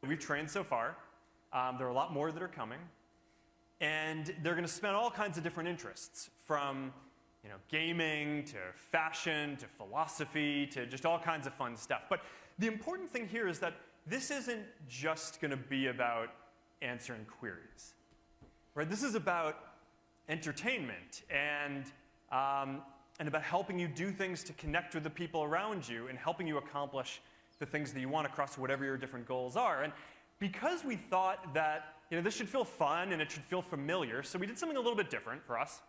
we've trained so far. There are a lot more that are coming. And they're going to span all kinds of different interests, from gaming to fashion to philosophy to just all kinds of fun stuff. But the important thing here is that this isn't just going to be about answering queries. Right? This is about entertainment and about helping you do things to connect with the people around you and helping you accomplish the things that you want across whatever your different goals are. And because we thought that this should feel fun and it should feel familiar, so we did something a little bit different for us.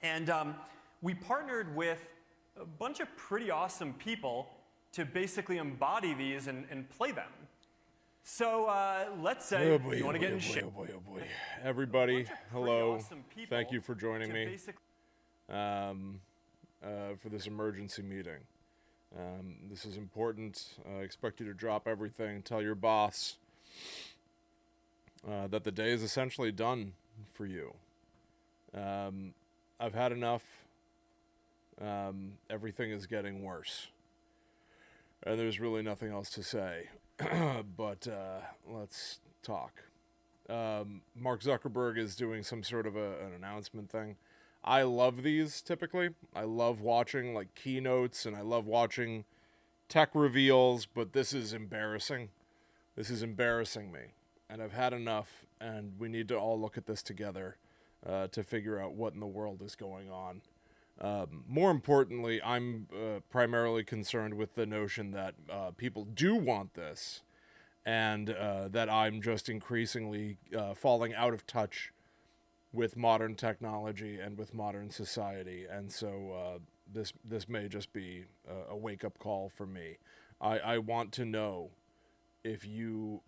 And we partnered with a bunch of pretty awesome people to basically embody these and play them. So let's say you want to get in shape. Oh boy. Everybody, hello. Thank you for joining me for this emergency meeting. This is important. I expect you to drop everything, tell your boss that the day is essentially done for you. I've had enough. Everything is getting worse. And there's really nothing else to say. But let's talk. Mark Zuckerberg is doing some sort of an announcement thing. I love these typically. I love watching like keynotes and I love watching tech reveals, but this is embarrassing. This is embarrassing me. And I've had enough, and we need to all look at this together to figure out what in the world is going on. More importantly, I'm primarily concerned with the notion that people do want this, and that I'm just increasingly falling out of touch with modern technology and with modern society. And so this may just be a wake-up call for me. I want to know if you,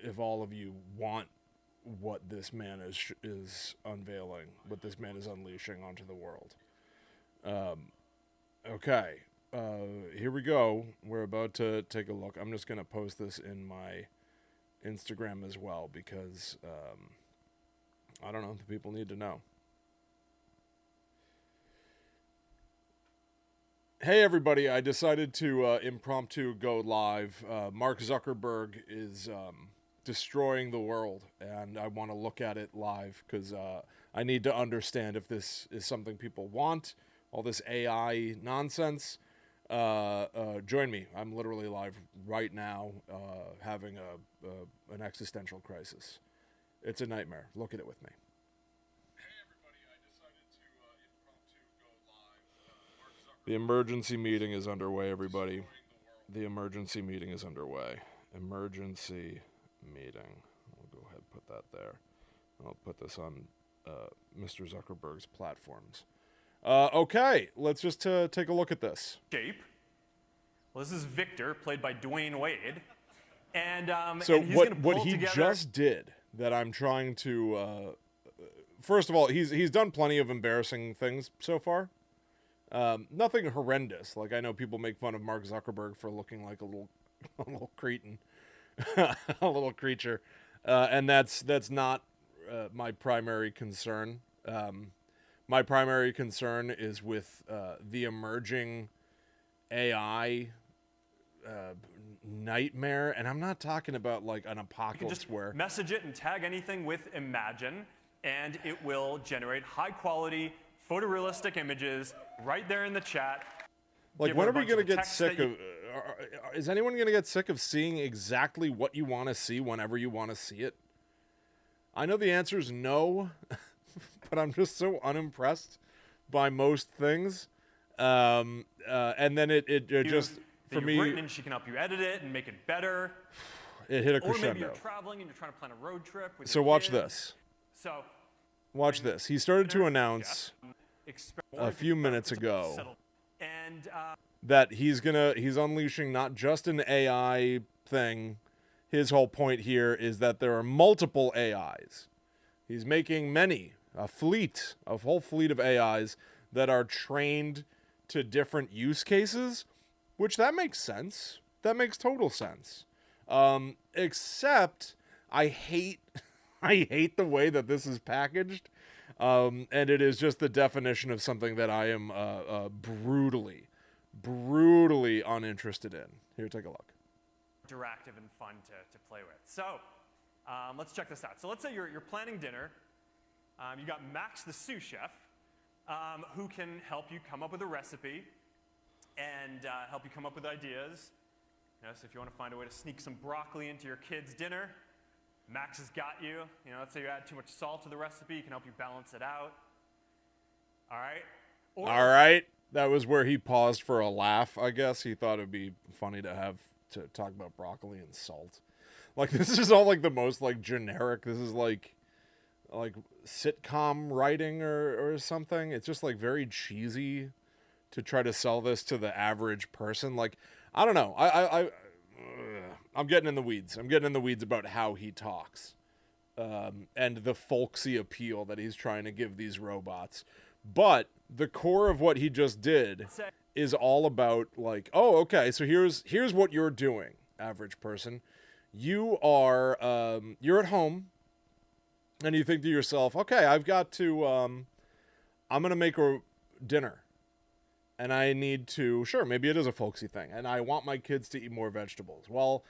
if all of you want what this man is unveiling, what this man is unleashing onto the world. Okay, here we go. We're about to take a look. I'm just going to post this in my Instagram as well because, I don't know, the people need to know. Hey everybody, I decided to impromptu go live. Mark Zuckerberg is destroying the world, and I want to look at it live because I need to understand if this is something people want, all this AI nonsense. Join me. I'm literally live right now having an existential crisis. It's a nightmare. Look at it with me. The emergency meeting is underway, everybody. The emergency meeting is underway. Emergency meeting. We'll go ahead and put that there. I'll put this on Mr. Zuckerberg's platforms. Okay, let's just take a look at this. Shape. Well, this is Victor, played by Dwayne Wade. And so and he's what he just did that I'm trying to... first of all, he's done plenty of embarrassing things so far. Nothing horrendous. Like, I know people make fun of Mark Zuckerberg for looking like a little cretin, a little creature, and that's not my primary concern. My primary concern is with the emerging AI nightmare, and I'm not talking about like an apocalypse just where message it and tag anything with Imagine, and it will generate high-quality, photorealistic images right there in the chat. Like, when are we going to get sick of... is anyone going to get sick of seeing exactly what you want to see whenever you want to see it? I know the answer is no, but I'm just so unimpressed by most things. And then it just, for me... Written, and she can help you edit it and make it better. It hit a crescendo. Or maybe you're traveling and you're trying to plan a road trip with So your watch kids. this. So... Watch this. He started to announce a few minutes ago that he's unleashing not just an AI thing. His whole point here is that there are multiple AIs. He's making a whole fleet of AIs that are trained to different use cases, which that makes sense. That makes total sense. Except I hate the way that this is packaged, and it is just the definition of something that I am brutally uninterested in. Here, take a look. interactive and fun to play with. So let's check this out. So let's say you're planning dinner. You got Max the sous chef, who can help you come up with a recipe and help you come up with ideas. So if you want to find a way to sneak some broccoli into your kid's dinner, Max has got you. Let's say you add too much salt to the recipe, he can help you balance it out. All right? All right. That was where he paused for a laugh, I guess. He thought it'd be funny to talk about broccoli and salt. Like, this is all like the most like generic. This is like sitcom writing or something. It's just like very cheesy to try to sell this to the average person. Like, I don't know. I'm getting in the weeds. I'm getting in the weeds about how he talks, and the folksy appeal that he's trying to give these robots. But the core of what he just did is all about like, oh, okay, so here's what you're doing, average person. You are you're at home, and you think to yourself, okay, I've got to I'm gonna make a dinner. And I need to, sure, maybe it is a folksy thing, and I want my kids to eat more vegetables. Well,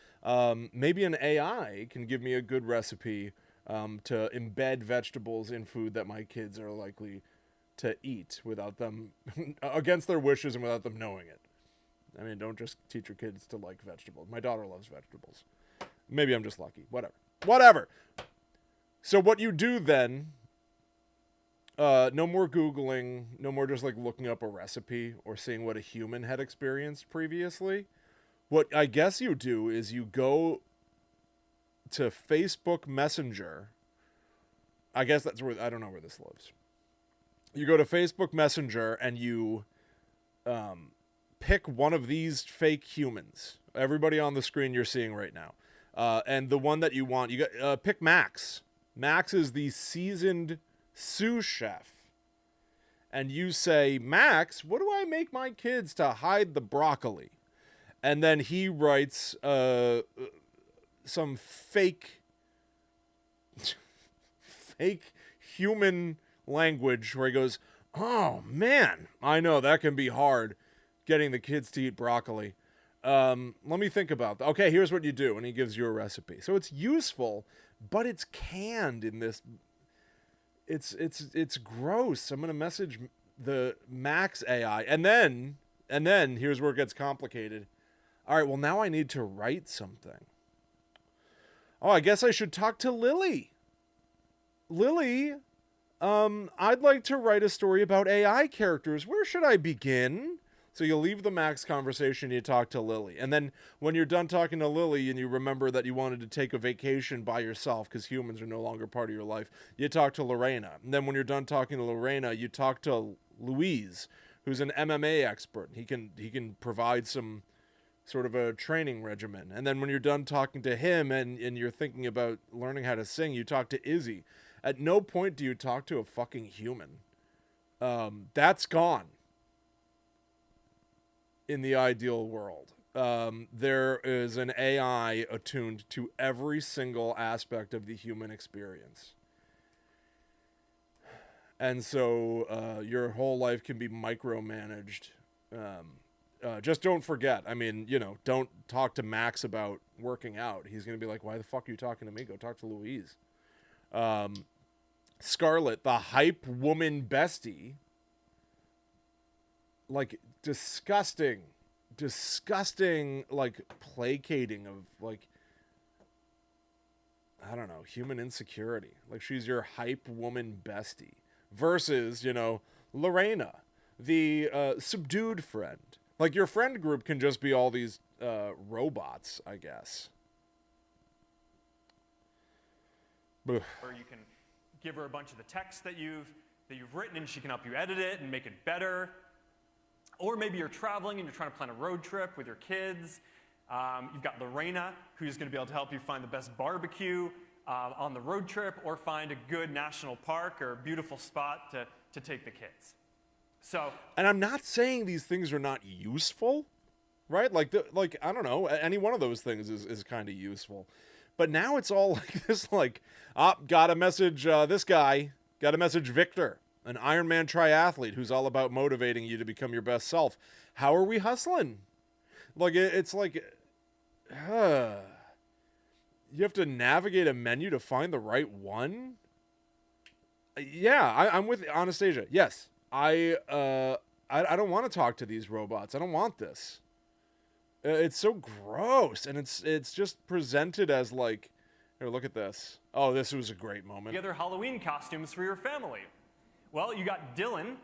maybe an AI can give me a good recipe to embed vegetables in food that my kids are likely to eat without them, against their wishes and without them knowing it. I mean, don't just teach your kids to like vegetables. My daughter loves vegetables. Maybe I'm just lucky. Whatever. So what you do then... no more Googling, no more just like looking up a recipe or seeing what a human had experienced previously. What I guess you do is you go to Facebook Messenger. I guess that's where, I don't know where this lives. You go to Facebook Messenger and you pick one of these fake humans. Everybody on the screen you're seeing right now. And the one that you want, you got pick Max. Max is the seasoned sous chef, and you say, Max, what do I make my kids to hide the broccoli? And then he writes some fake human language where he goes, oh man, I know that can be hard getting the kids to eat broccoli. Let me think about that. Okay, here's what you do. And he gives you a recipe. So it's useful, but it's canned in this. It's gross. I'm going to message the Max AI. And then here's where it gets complicated. All right, well, now I need to write something. Oh, I guess I should talk to Lily. Lily, I'd like to write a story about AI characters. Where should I begin? So you leave the Max conversation, you talk to Lily. And then when you're done talking to Lily and you remember that you wanted to take a vacation by yourself because humans are no longer part of your life, you talk to Lorena. And then when you're done talking to Lorena, you talk to Louise, who's an MMA expert. He can provide some sort of a training regimen. And then when you're done talking to him and you're thinking about learning how to sing, you talk to Izzy. At no point do you talk to a fucking human. That's gone. In the ideal world, there is an AI attuned to every single aspect of the human experience. And so your whole life can be micromanaged. Just don't forget. I mean, don't talk to Max about working out. He's going to be like, why the fuck are you talking to me? Go talk to Louise. Scarlett, the hype woman bestie. Like, disgusting, like, placating of, like, I don't know, human insecurity. Like, she's your hype woman bestie. Versus, Lorena, the subdued friend. Like, your friend group can just be all these robots, I guess. Or you can give her a bunch of the text that you've written, and she can help you edit it and make it better. Or maybe you're traveling and you're trying to plan a road trip with your kids. You've got Lorena, who's going to be able to help you find the best barbecue on the road trip, or find a good national park or a beautiful spot to take the kids. So, and I'm not saying these things are not useful, right? Like I don't know, any one of those things is kind of useful. But now it's all like this, gotta message this guy, gotta message Victor, an Ironman triathlete who's all about motivating you to become your best self. How are we hustling? Like, it's like, You have to navigate a menu to find the right one? Yeah, I'm with Anastasia. Yes. I don't want to talk to these robots. I don't want this. It's so gross, and it's just presented as like, here, look at this. Oh, this was a great moment. Together Halloween costumes for your family. Well, you got Dylan,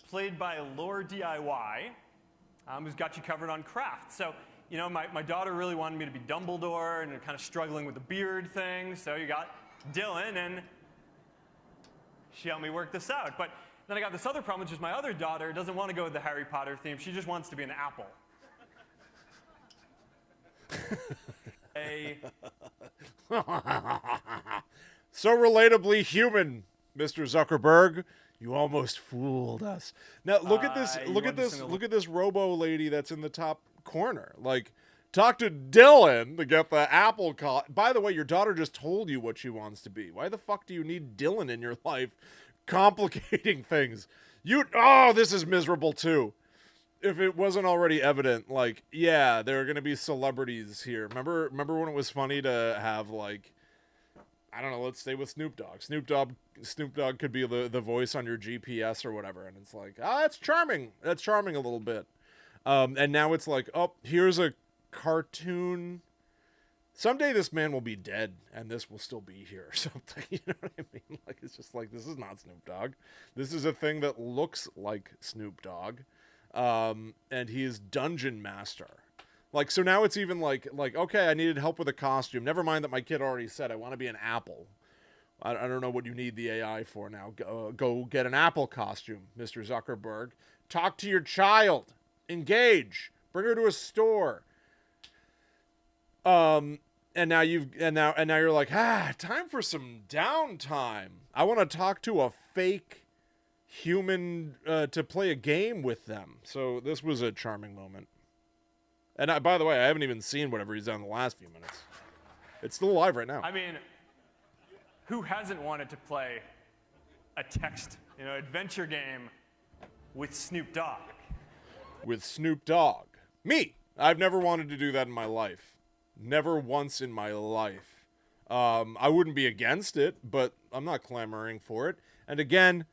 played by Lore DIY, who's got you covered on craft. So, you know, my daughter really wanted me to be Dumbledore and kind of struggling with the beard thing. So you got Dylan, and she helped me work this out. But then I got this other problem, which is my other daughter doesn't want to go with the Harry Potter theme. She just wants to be an apple. So relatably human, Mr. Zuckerberg. You almost fooled us. Now look at this. Look at this robo lady that's in the top corner. Like, talk to Dylan to get the apple call. By the way, your daughter just told you what she wants to be. Why the fuck do you need Dylan in your life, complicating things? This is miserable too. If it wasn't already evident, like, yeah, there are gonna be celebrities here. Remember when it was funny to have, like, I don't know, let's stay with Snoop Dogg. Snoop Dogg could be the voice on your GPS or whatever, and it's like, that's charming. That's charming a little bit. And now it's like, oh, here's a cartoon. Someday this man will be dead, and this will still be here or something. You know what I mean? Like, it's just like, this is not Snoop Dogg. This is a thing that looks like Snoop Dogg. And he is Dungeon Master. Like, so now it's even like, okay, I needed help with a costume. Never mind that my kid already said I want to be an apple. I don't know what you need the AI for now. Go get an apple costume, Mr. Zuckerberg. Talk to your child. Engage. Bring her to a store. And now you're like, time for some downtime. I want to talk to a fake human to play a game with them. So this was a charming moment. And by the way, I haven't even seen whatever he's done in the last few minutes. It's still live right now. I mean, who hasn't wanted to play a text, adventure game with Snoop Dogg? With Snoop Dogg. Me. I've never wanted to do that in my life. Never once in my life. I wouldn't be against it, but I'm not clamoring for it. And again,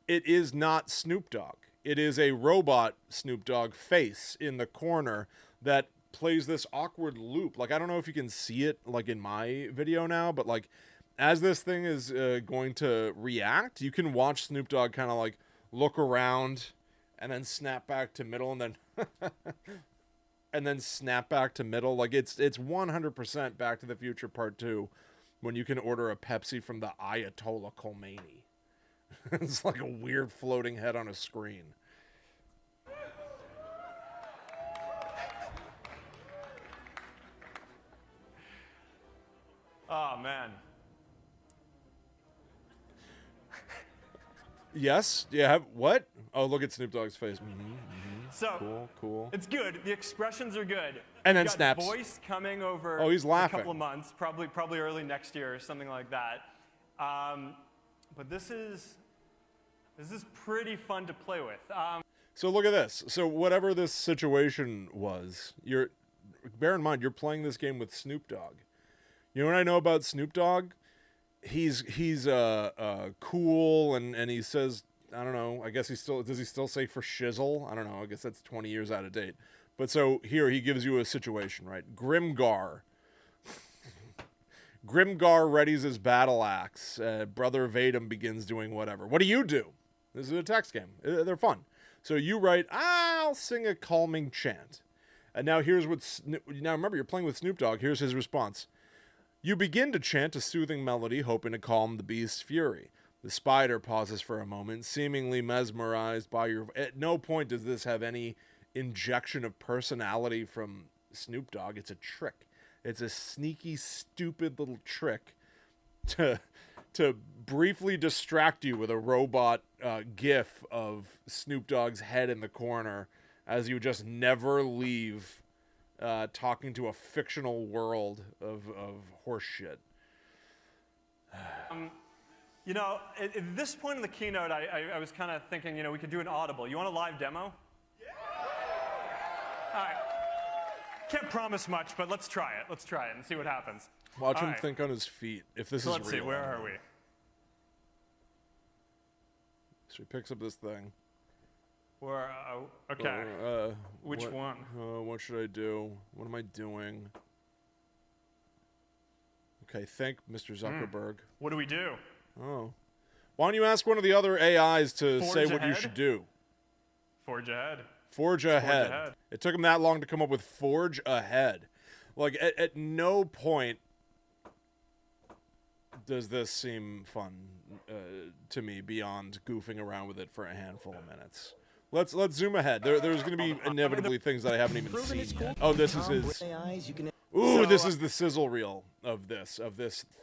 it is not Snoop Dogg. It is a robot Snoop Dogg face in the corner that plays this awkward loop. Like, I don't know if you can see it, like, in my video now, but, like, as this thing is going to react, you can watch Snoop Dogg kind of, like, look around and then snap back to middle and then and then snap back to middle. Like, it's 100% Back to the Future Part 2 when you can order a Pepsi from the Ayatollah Khomeini. It's like a weird floating head on a screen. Oh, man. Yes? Yeah. What? Oh, look at Snoop Dogg's face. So, Cool. It's good. The expressions are good. And then got snaps. Voice coming over Oh, he's laughing. a couple of months, probably early next year or something like that. But this is pretty fun to play with. So look at this. So whatever this situation was, bear in mind, you're playing this game with Snoop Dogg. You know what I know about Snoop Dogg? He's cool and he says, I don't know, I guess does he still say for shizzle? I don't know, I guess that's 20 years out of date. But so here he gives you a situation, right? Grimgar readies his battle axe. Brother Vadim begins doing whatever. What do you do? This is a text game. They're fun. So you write, I'll sing a calming chant. And now now remember, you're playing with Snoop Dogg. Here's his response. You begin to chant a soothing melody, hoping to calm the beast's fury. The spider pauses for a moment, seemingly mesmerized by your... At no point does this have any injection of personality from Snoop Dogg. It's a trick. It's a sneaky, stupid little trick to briefly distract you with a robot gif of Snoop Dogg's head in the corner as you just never leave talking to a fictional world of horse shit. At this point in the keynote, I was kind of thinking, we could do an audible. You want a live demo? Yeah! All right. Can't promise much, but let's try it. Let's try it and see what happens. Watch him Alright. think on his feet. If this So is let's real. see, where are we? So he picks up this thing. Where? Okay. Which one? What should I do? What am I doing? Okay, thank Mr. Zuckerberg. What do we do? Oh. Why don't you ask one of the other AIs to Forge say what you ahead? should do? Forge ahead. Forge ahead. ahead. It took him that long to come up with forge ahead. Like, at no point does this seem fun to me beyond goofing around with it for a handful of minutes. Let's zoom ahead. There's going to be inevitably things that I haven't even seen yet. Oh, this is his... Ooh, this is the sizzle reel of this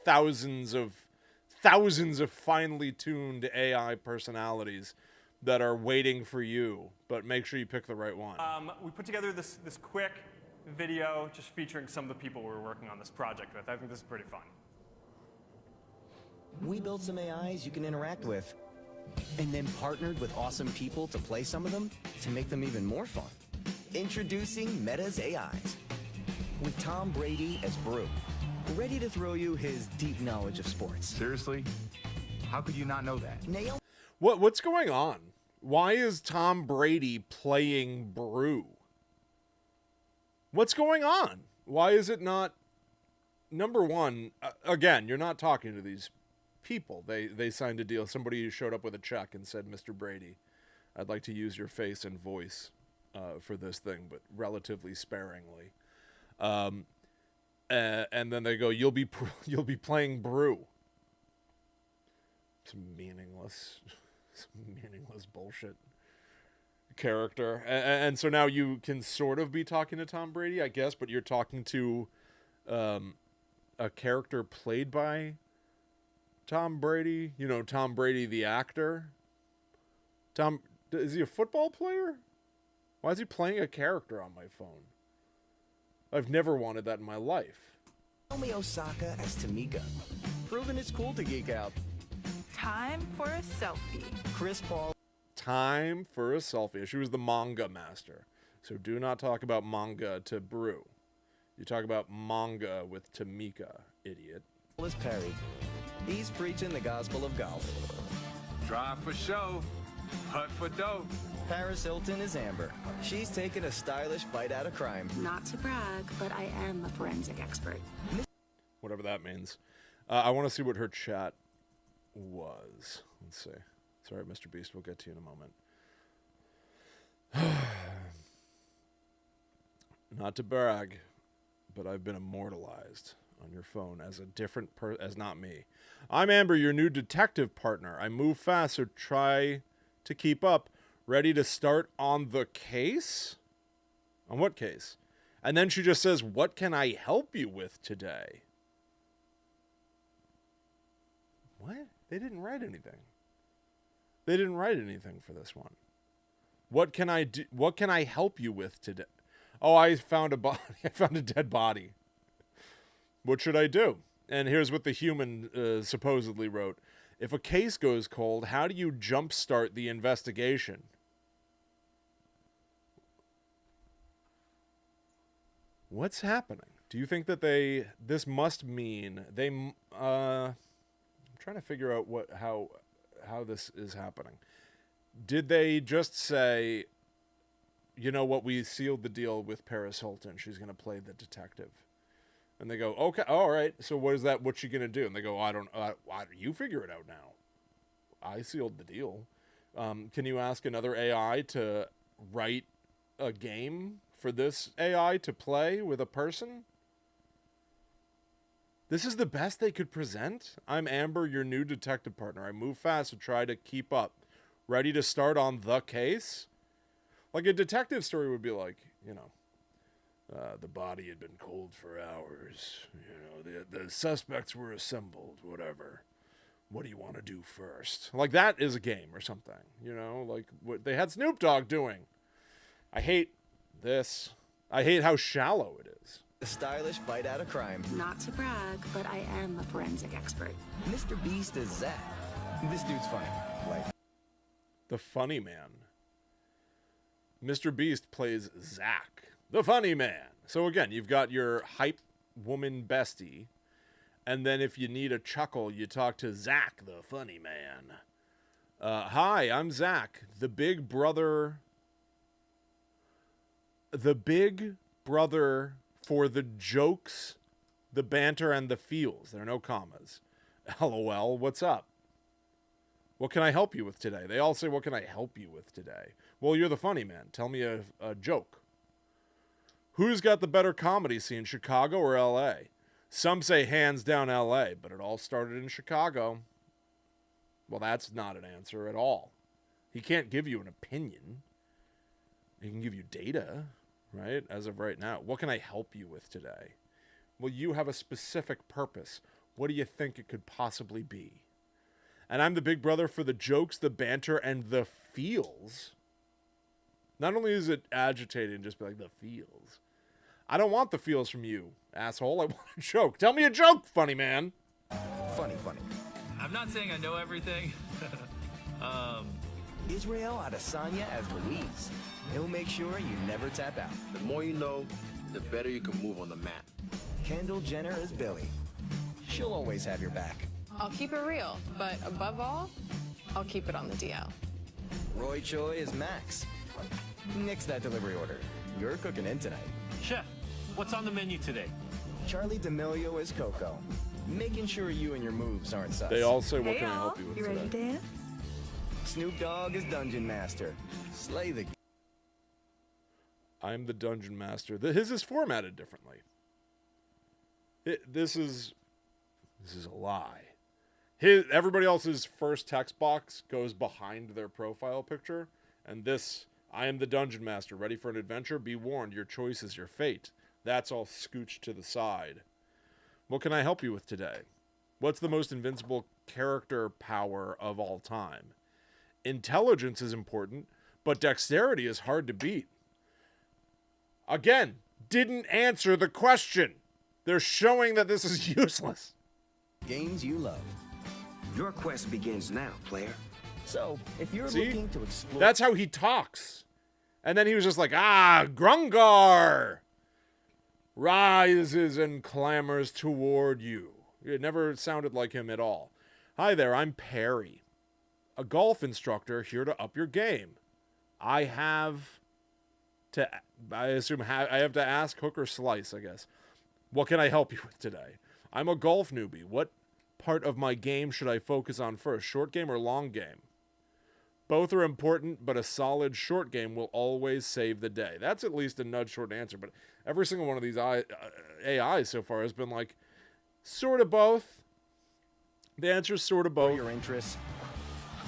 thousands of finely tuned AI personalities that are waiting for you, but make sure you pick the right one. We put together this quick video just featuring some of the people we're working on this project with. I think this is pretty fun. We built some AIs you can interact with, and then partnered with awesome people to play some of them to make them even more fun. Introducing Meta's AIs, with Tom Brady as Brew, ready to throw you his deep knowledge of sports. Seriously? How could you not know that? Nail. What's going on? Why is Tom Brady playing Brew? What's going on? Why is it not... Number one, again, you're not talking to these people. They signed a deal. Somebody showed up with a check and said, Mr. Brady, I'd like to use your face and voice for this thing, but relatively sparingly. And then they go, you'll be playing Brew. Some meaningless bullshit character. And so now you can sort of be talking to Tom Brady, I guess, but you're talking to a character played by Tom Brady. You know, Tom Brady, the actor. Is he a football player? Why is he playing a character on my phone? I've never wanted that in my life. Naomi Osaka as Tamika, proving it's cool to geek out. Time for a selfie. Chris Paul. Time for a selfie. She was the manga master. So do not talk about manga to Brew. You talk about manga with Tamika, idiot. Is Perry. He's preaching the gospel of golf. Drive for show, putt for dough. Paris Hilton is Amber. She's taking a stylish bite out of crime. Not to brag, but I am a forensic expert. Whatever that means. I want to see what her chat was. Let's see. Sorry, Mr. Beast. We'll get to you in a moment. Not to brag, but I've been immortalized on your phone as a different as not me. I'm Amber, your new detective partner. I move fast, so try to keep up. Ready to start on the case? On what case? And then she just says, what can I help you with today? What? They didn't write anything. They didn't write anything for this one. What can I do? What can I help you with today? Oh, I found a body. I found a dead body. What should I do? And here's what the human supposedly wrote. If a case goes cold, how do you jumpstart the investigation? What's happening? Do you think that this must mean I'm trying to figure out how this is happening. Did they just say, you know what, we sealed the deal with Paris Hilton. She's going to play the detective. And they go, okay, all right. So what's she going to do? And they go, I don't you figure it out now. I sealed the deal. Can you ask another AI to write a game for this AI to play with a person? This is the best they could present? I'm Amber, your new detective partner. I move fast to try to keep up. Ready to start on the case? Like a detective story would be like, you know, the body had been cold for hours. You know, the suspects were assembled, whatever. What do you want to do first? Like that is a game or something, you know, like what they had Snoop Dogg doing. I hate this. I hate how shallow it is. A stylish bite out of crime. Not to brag, but I am a forensic expert. Mr. Beast is Zach. This dude's funny. Like The funny man. Mr. Beast plays Zach, the funny man. So again, you've got your hype woman bestie, And then if you need a chuckle, you talk to Zach, the funny man. Hi, I'm Zach, the big brother for the jokes, the banter, and the feels. There are no commas. LOL, what's up? What can I help you with today? They all say, what can I help you with today? Well, you're the funny man. Tell me a joke. Who's got the better comedy scene, Chicago or LA? Some say hands down LA, but it all started in Chicago. Well, that's not an answer at all. He can't give you an opinion. He can give you data, right? As of right now. What can I help you with today? Well, you have a specific purpose. What do you think it could possibly be? And I'm the big brother for the jokes, the banter, and the feels. Not only is it agitating, just be like, the feels. I don't want the feels from you, asshole. I want a joke. Tell me a joke, funny man. Funny. I'm not saying I know everything. Israel Adesanya as Louise. He'll make sure you never tap out. The more you know, the better you can move on the mat. Kendall Jenner as Billy. She'll always have your back. I'll keep it real, but above all, I'll keep it on the DL. Roy Choi is Max. Nix that delivery order. You're cooking in tonight. Chef, what's on the menu today? Charlie D'Amelio is Coco. Making sure you and your moves aren't sus. They all say, what Hey, can I all. help you with You ready to today? dance? Snoop Dogg is Dungeon Master. Slay the... I'm the dungeon master. His is formatted differently. This is a lie. Everybody else's first text box goes behind their profile picture, and this, I am the dungeon master, ready for an adventure. Be warned, your choice is your fate. That's all scooched to the side. What can I help you with today? What's the most invincible character power of all time? Intelligence is important, but dexterity is hard to beat. Again, didn't answer the question. They're showing that this is useless. Games you love. Your quest begins now, player. So, if you're See? looking to explore... That's how he talks. And then he was just like, Grungar rises and clamors toward you. It never sounded like him at all. Hi there, I'm Perry, a golf instructor here to up your game. I have to ask, hook, or slice, I guess. What can I help you with today? I'm a golf newbie. What part of my game should I focus on first, short game or long game? Both are important, but a solid short game will always save the day. That's at least a nudge short answer, but every single one of these AIs so far has been like, sort of both. The answer is sort of both. your interests,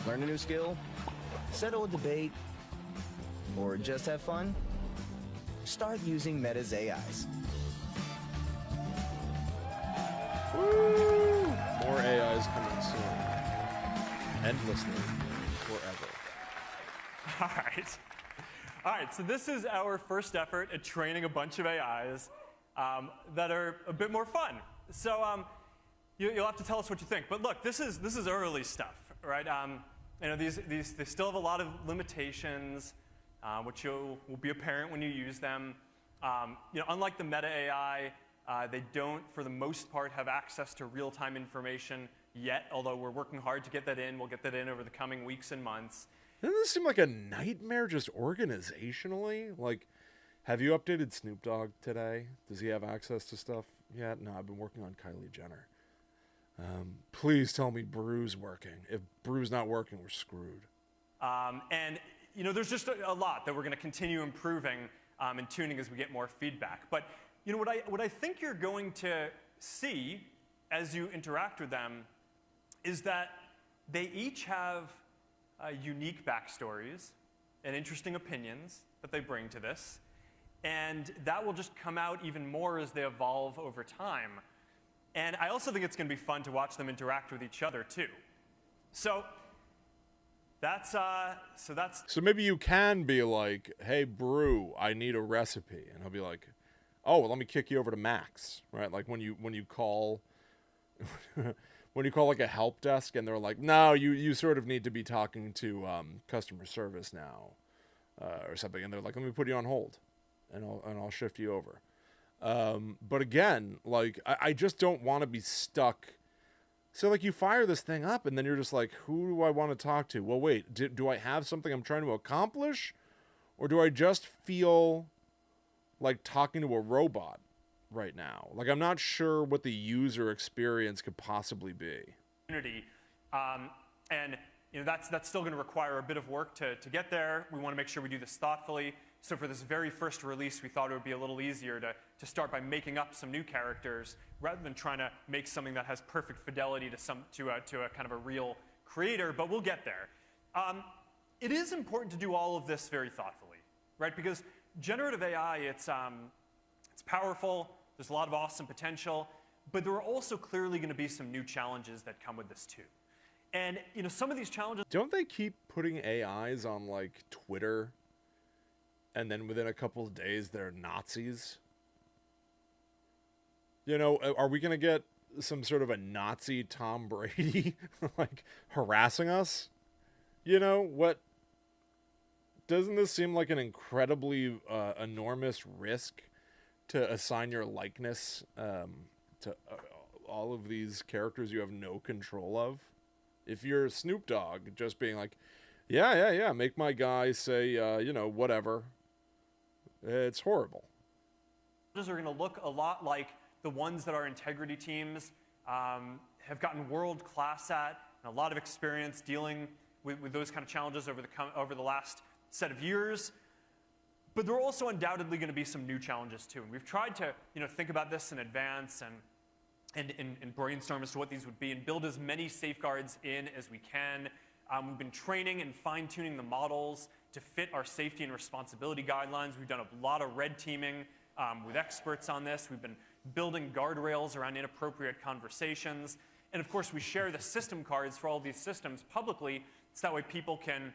learn a new skill, settle a debate, or just have fun? Start using Meta's AIs. Woo! More AIs coming soon. Endlessly. Forever. All right, so this is our first effort at training a bunch of AIs that are a bit more fun. So you'll have to tell us what you think. But look, this is early stuff, right? They still have a lot of limitations, which will be apparent when you use them. Unlike the Meta AI, they don't, for the most part, have access to real-time information yet, although we're working hard to get that in. We'll get that in over the coming weeks and months. Doesn't this seem like a nightmare just organizationally? Like, have you updated Snoop Dogg today? Does he have access to stuff yet? No, I've been working on Kylie Jenner. Please tell me Brew's working. If Brew's not working, we're screwed. There's just a lot that we're going to continue improving and tuning as we get more feedback. But what I think you're going to see as you interact with them is that they each have unique backstories and interesting opinions that they bring to this. And that will just come out even more as they evolve over time. And I also think it's going to be fun to watch them interact with each other, too. So So maybe you can be like, hey, Brew, I need a recipe. And he'll be like, oh, well, let me kick you over to Max, right? Like when you call... when you call like a help desk and they're like, no, you sort of need to be talking to customer service now or something. And they're like, let me put you on hold and I'll shift you over. But again, like, I just don't want to be stuck. So, like, you fire this thing up, and then you're just like, who do I want to talk to? Well, wait, do I have something I'm trying to accomplish? Or do I just feel like talking to a robot right now? Like, I'm not sure what the user experience could possibly be. And that's still going to require a bit of work to get there. We want to make sure we do this thoughtfully. So for this very first release, we thought it would be a little easier to start by making up some new characters rather than trying to make something that has perfect fidelity to a kind of a real creator. But we'll get there. It is important to do all of this very thoughtfully, right? Because generative AI, it's powerful. There's a lot of awesome potential. But there are also clearly going to be some new challenges that come with this too. And some of these challenges. Don't they keep putting AIs on like Twitter? And then within a couple of days, they're Nazis. Are we going to get some sort of a Nazi Tom Brady, like, harassing us? What? Doesn't this seem like an incredibly enormous risk to assign your likeness to all of these characters you have no control of? If you're Snoop Dogg, just being like, yeah, make my guy say, whatever. It's horrible. Are going to look a lot like the ones that our integrity teams have gotten world class at, and a lot of experience dealing with those kind of challenges over the last set of years. But there are also undoubtedly going to be some new challenges too. And we've tried to think about this in advance and brainstorm as to what these would be and build as many safeguards in as we can. We've been training and fine-tuning the models to fit our safety and responsibility guidelines. We've done a lot of red teaming with experts on this. We've been building guardrails around inappropriate conversations. And of course, we share the system cards for all these systems publicly, so that way people can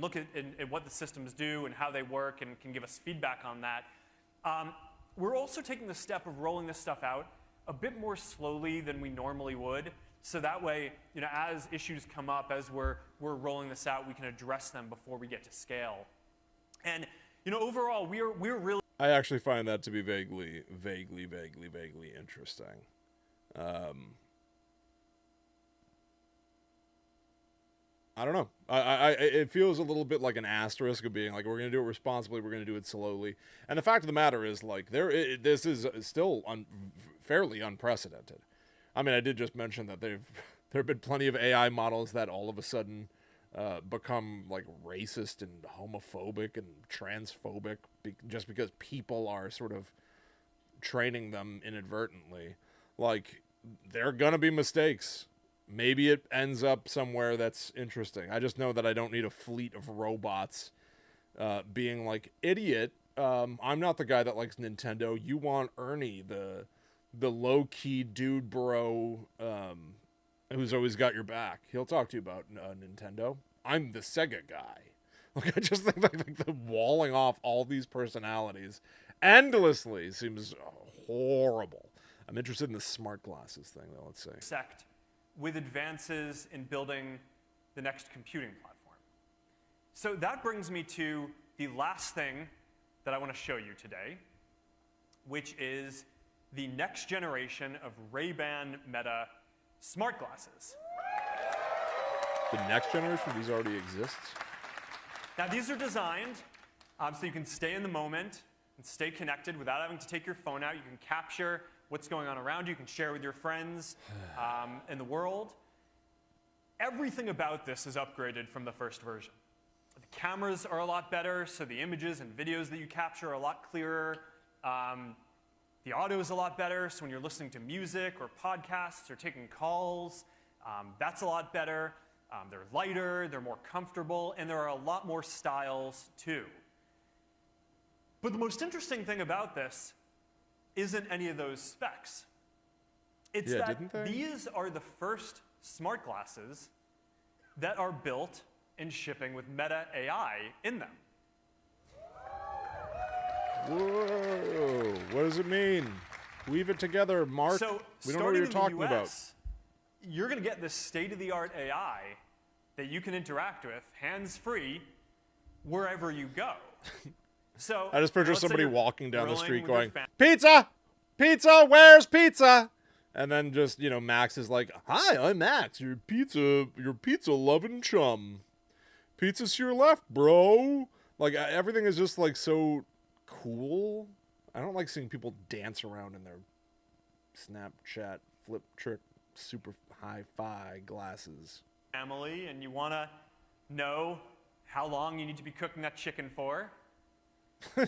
look at what the systems do and how they work and can give us feedback on that. We're also taking the step of rolling this stuff out a bit more slowly than we normally would. So that way, as issues come up, as we're rolling this out, we can address them before we get to scale. And overall, we're really. I actually find that to be vaguely interesting. I don't know. It feels a little bit like an asterisk of being like, we're going to do it responsibly, we're going to do it slowly. And the fact of the matter is, like, this is still fairly unprecedented. I mean, I did just mention that there have been plenty of AI models that all of a sudden become like racist and homophobic and transphobic just because people are sort of training them inadvertently. Like, there are gonna be mistakes. Maybe it ends up somewhere that's interesting. I just know that I don't need a fleet of robots being like, idiot, I'm not the guy that likes Nintendo. You want Ernie, the low-key dude bro who's always got your back. He'll talk to you about Nintendo. I'm the Sega guy. Like, I just think like the walling off all these personalities endlessly seems horrible. I'm interested in the smart glasses thing, though, let's say. With advances in building the next computing platform. So that brings me to the last thing that I want to show you today, which is the next generation of Ray-Ban Meta smart glasses. The next generation? These already exist? Now, these are designed so you can stay in the moment and stay connected without having to take your phone out. You can capture what's going on around you. You can share with your friends in the world. Everything about this is upgraded from the first version. The cameras are a lot better, so the images and videos that you capture are a lot clearer. The audio is a lot better, so when you're listening to music or podcasts or taking calls, that's a lot better. They're lighter, they're more comfortable, and there are a lot more styles too. But the most interesting thing about this isn't any of those specs. It's that these are the first smart glasses that are built and shipping with Meta AI in them. Whoa, what does it mean? Weave it together, Mark. So, we don't know what you're talking about. You're going to get this state-of-the-art AI that you can interact with, hands-free, wherever you go. So I just picture somebody walking down the street going, "Pizza!" Pizza, where's pizza? And then just, you know, Max is like, hi, I'm Max, your pizza loving chum. Pizza's to your left, bro. Like, everything is just, like, so cool. I don't like seeing people dance around in their Snapchat flip trick super hi-fi glasses. Family, and you want to know how long you need to be cooking that chicken for.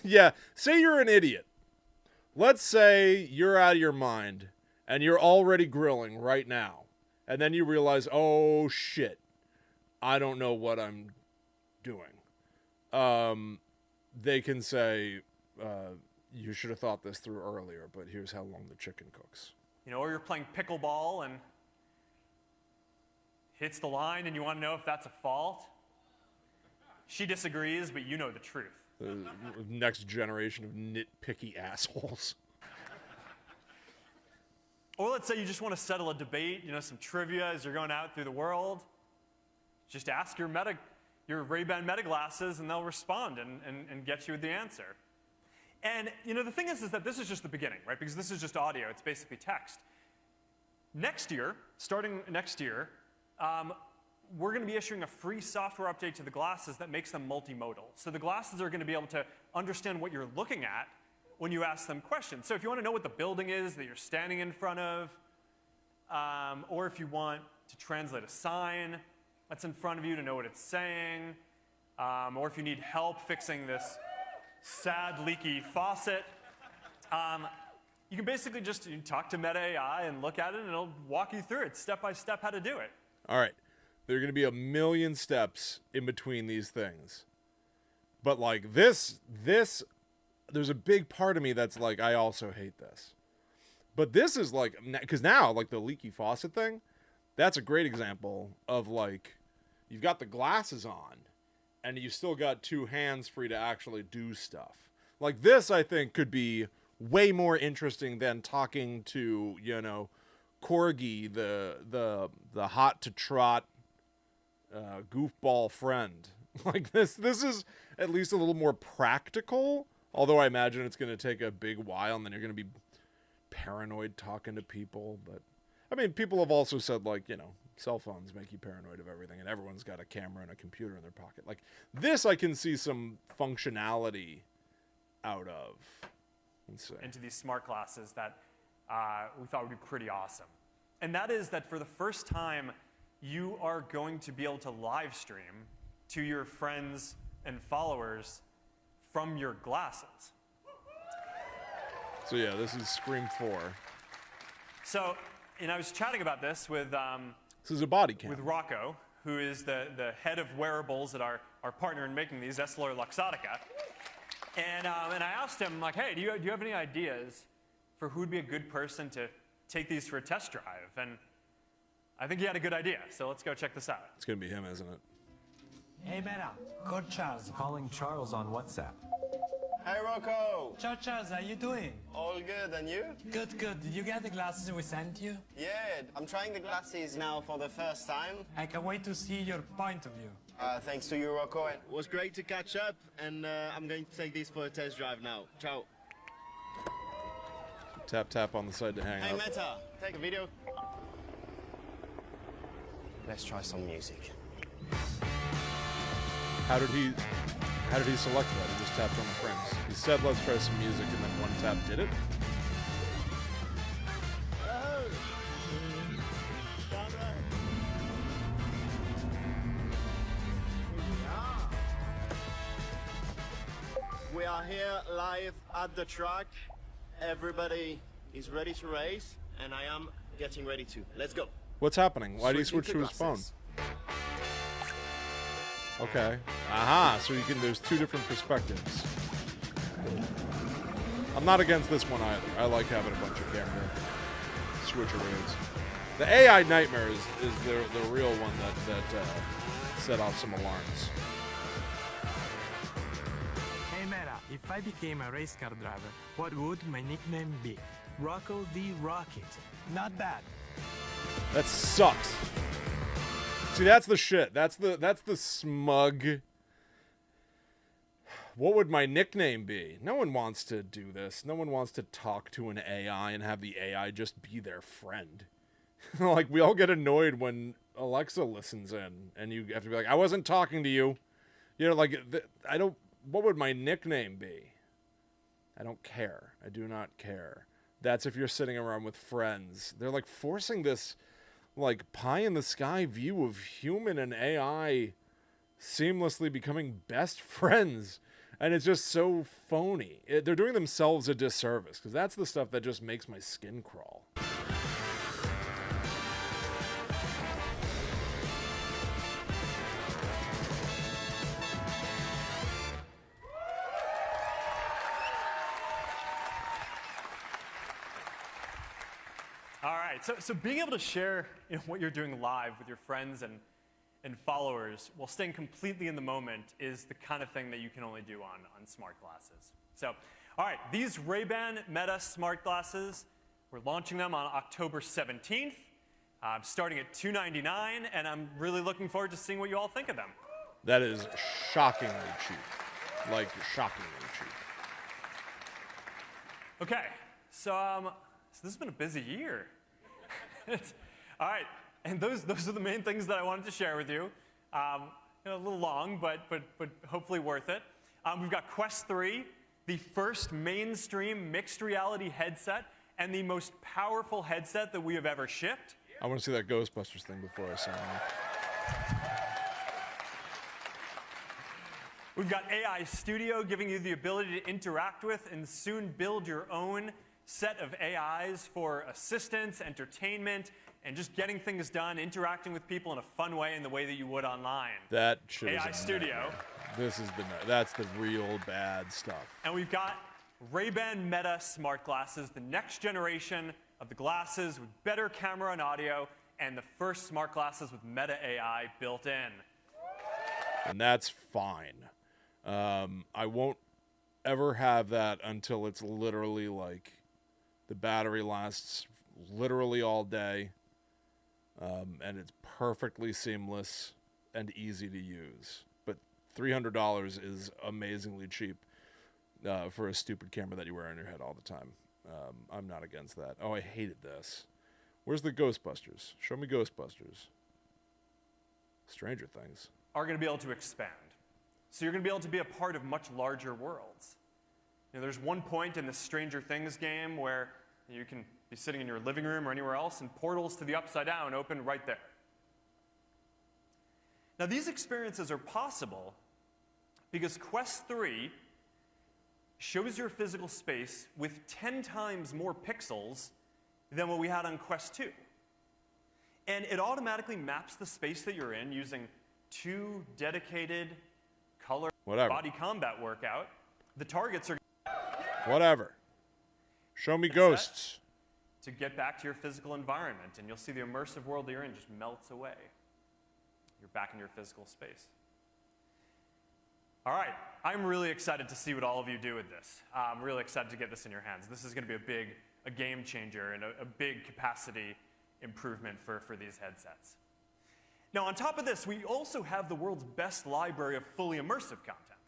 Yeah, say you're an idiot. Let's say you're out of your mind and you're already grilling right now. And then you realize, oh shit, I don't know what I'm doing. They can say, you should have thought this through earlier, but here's how long the chicken cooks. You know, or you're playing pickleball and hits the line and you want to know if that's a fault. She disagrees, but you know the truth. The next generation of nitpicky assholes. Or let's say you just want to settle a debate, you know, some trivia as you're going out through the world. Just ask your Ray-Ban Meta glasses and they'll respond and get you the answer. And, you know, the thing is that this is just the beginning, right? Because this is just audio. It's basically text. Next year, starting next year, we're going to be issuing a free software update to the glasses that makes them multimodal. So the glasses are going to be able to understand what you're looking at when you ask them questions. So if you want to know what the building is that you're standing in front of, or if you want to translate a sign that's in front of you to know what it's saying, or if you need help fixing this sad, leaky faucet, you can basically just talk to Meta AI and look at it, and it'll walk you through it step by step how to do it. All right. There are going to be a million steps in between these things. But like this, there's a big part of me that's like, I also hate this. But this is like, because now, like the leaky faucet thing, that's a great example of like, you've got the glasses on, and you still got two hands free to actually do stuff. Like this, I think, could be way more interesting than talking to, you know, Corgi, the hot to trot goofball friend. Like this is at least a little more practical, although I imagine it's going to take a big while and then you're going to be paranoid talking to people. But I mean, people have also said, like, you know, cell phones make you paranoid of everything, and everyone's got a camera and a computer in their pocket. Like this, I can see some functionality out of. Let's see. Into these smart glasses that we thought would be pretty awesome. And that is that for the first time, you are going to be able to live stream to your friends and followers from your glasses. So yeah, this is Scream 4. So, and I was chatting about this with this is a body cam. With Rocco, who is the head of wearables at our partner in making these, EssilorLuxottica. And I asked him, like, hey, do you have any ideas for who would be a good person to take these for a test drive? And I think he had a good idea, so let's go check this out. It's going to be him, isn't it? Hey, Meta. Call Charles. Calling Charles on WhatsApp. Hey, Rocco. Ciao, Charles. How you doing? All good, and you? Good, good. Did you get the glasses we sent you? Yeah, I'm trying the glasses now for the first time. I can't wait to see your point of view. Thanks to you, Rocco. It was great to catch up, and I'm going to take these for a test drive now. Ciao. Tap, tap on the side to hang Hey, up. Meta, take a video. Let's try some music. How did he select that? He just tapped on the frames. He said, let's try some music, and then one tap did it? We are here live at the track. Everybody is ready to race, and I am getting ready to. Let's go. What's happening? Why did he switch to his phone? Okay. Aha, so you can, there's two different perspectives. I'm not against this one either. I like having a bunch of camera switcheroos. The AI nightmare is the real one that set off some alarms. Hey, Meta. If I became a race car driver, what would my nickname be? Rocco the Rocket. Not bad. That sucks. See, that's the shit. That's the smug. what would my nickname be? No one wants to do this. No one wants to talk to an AI and have the AI just be their friend. Like, we all get annoyed when Alexa listens in and you have to be like, I wasn't talking to you. You know, like, what would my nickname be? I don't care. I do not care. That's if you're sitting around with friends. They're like forcing this like pie in the sky view of human and AI seamlessly becoming best friends. And it's just so phony. They're doing themselves a disservice because that's the stuff that just makes my skin crawl. All right, so being able to share what you're doing live with your friends and followers while staying completely in the moment is the kind of thing that you can only do on smart glasses. So, all right, these Ray-Ban Meta smart glasses, we're launching them on October 17th, starting at $299, and I'm really looking forward to seeing what you all think of them. That is shockingly cheap. Like, shockingly cheap. Okay, so this has been a busy year. All right, and those are the main things that I wanted to share with you. A little long, but hopefully worth it. We've got Quest 3, the first mainstream mixed reality headset and the most powerful headset that we have ever shipped. I want to see that Ghostbusters thing before I sign off. We've got AI Studio giving you the ability to interact with and soon build your own set of AIs for assistance, entertainment, and just getting things done, interacting with people in a fun way in the way that you would online. That shit AI is Studio. That's the real bad stuff. And we've got Ray-Ban Meta smart glasses, the next generation of the glasses with better camera and audio, and the first smart glasses with Meta AI built in. And that's fine. I won't ever have that until it's literally like the battery lasts literally all day, and it's perfectly seamless and easy to use. But $300 is amazingly cheap for a stupid camera that you wear on your head all the time. I'm not against that. Oh, I hated this. Where's the Ghostbusters? Show me Ghostbusters. Stranger Things. Are going to be able to expand. So you're going to be able to be a part of much larger worlds. There's one point in the Stranger Things game where you can be sitting in your living room or anywhere else, and portals to the Upside Down open right there. Now, these experiences are possible because Quest 3 shows your physical space with 10 times more pixels than what we had on Quest 2. And it automatically maps the space that you're in using 2 dedicated color body combat workout. The targets are whatever. Show me ghosts. To get back to your physical environment, and you'll see the immersive world that you're in just melts away. You're back in your physical space. All right, I'm really excited to see what all of you do with this. I'm really excited to get this in your hands. This is going to be a game changer and a big capacity improvement for these headsets. Now, on top of this, we also have the world's best library of fully immersive content.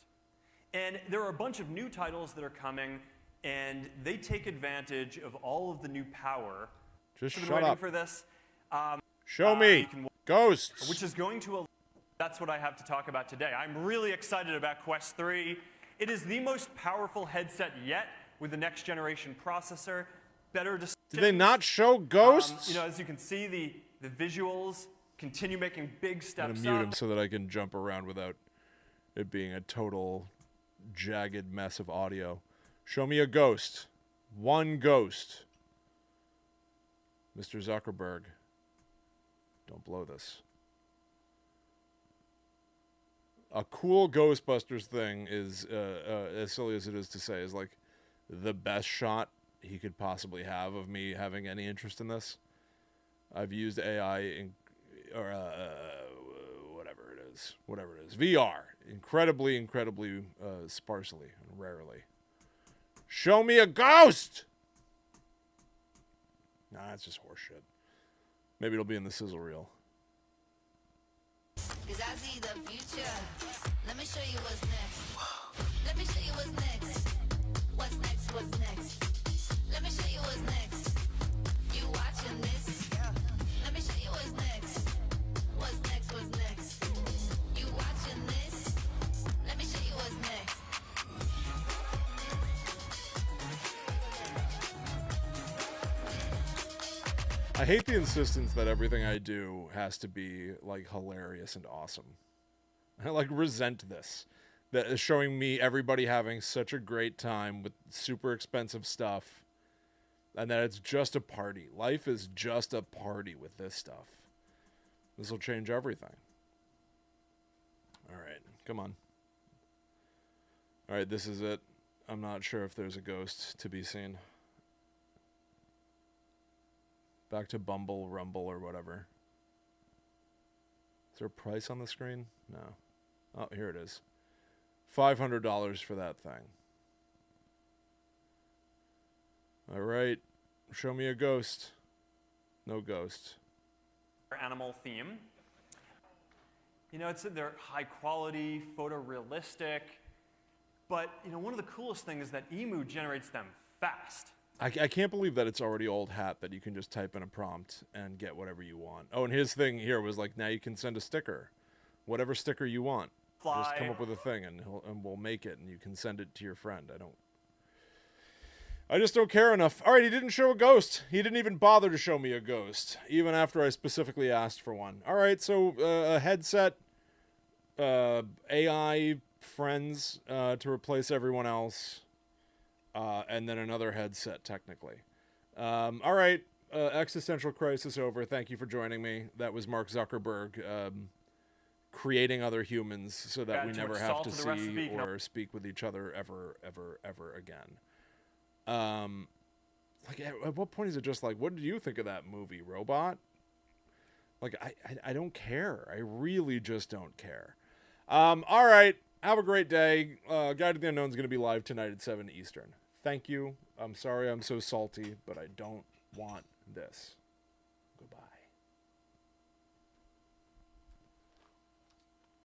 And there are a bunch of new titles that are coming, and they take advantage of all of the new power. Just shut up. For this. Show me ghosts. Which is going to. That's what I have to talk about today. I'm really excited about Quest 3. It is the most powerful headset yet with the next generation processor. Better to. Did they not show ghosts? As you can see, the visuals continue making big steps I'm gonna mute him so that I can jump around without it being a total jagged mess of audio. Show me a ghost. One ghost. Mr. Zuckerberg. Don't blow this. A cool Ghostbusters thing is, as silly as it is to say, is like the best shot he could possibly have of me having any interest in this. I've used AI or whatever it is. VR. Incredibly sparsely and rarely. Show me a ghost! Nah, that's just horseshit. Maybe it'll be in the sizzle reel. Cause I see the future. Let me show you what's next. Let me show you what's next. What's next? What's next? Let me show you what's next. You watching this? Let me show you what's next. What's next? What's next? You watching this? Let me show you what's next. I hate the insistence that everything I do has to be like hilarious and awesome. I like resent this. That is showing me everybody having such a great time with super expensive stuff, and that it's just a party. Life is just a party with this stuff. This will change everything. All right, come on. All right, this is it. I'm not sure if there's a ghost to be seen. Back to Bumble, Rumble, or whatever. Is there a price on the screen? No. Oh, here it is. $500 for that thing. All right. Show me a ghost. No ghost. Animal theme. You know, they're high quality, photorealistic, but you know, one of the coolest things is that Emu generates them fast. I can't believe that it's already old hat that you can just type in a prompt and get whatever you want. Oh, and his thing here was like, now you can send a sticker. Whatever sticker you want. Just come up with a thing and we'll make it and you can send it to your friend. I just don't care enough. All right, he didn't show a ghost. He didn't even bother to show me a ghost, even after I specifically asked for one. All right, so a headset, AI friends to replace everyone else, and then another headset, technically. All right, existential crisis over. Thank you for joining me. That was Mark Zuckerberg creating other humans so that we never have to see or speak with each other ever again. Like, at what point is it just like, what did you think of that movie, Robot? Like, I don't care. I really just don't care. All right. Have a great day. Guide to the Unknown is going to be live tonight at 7 Eastern. Thank you. I'm sorry I'm so salty, but I don't want this.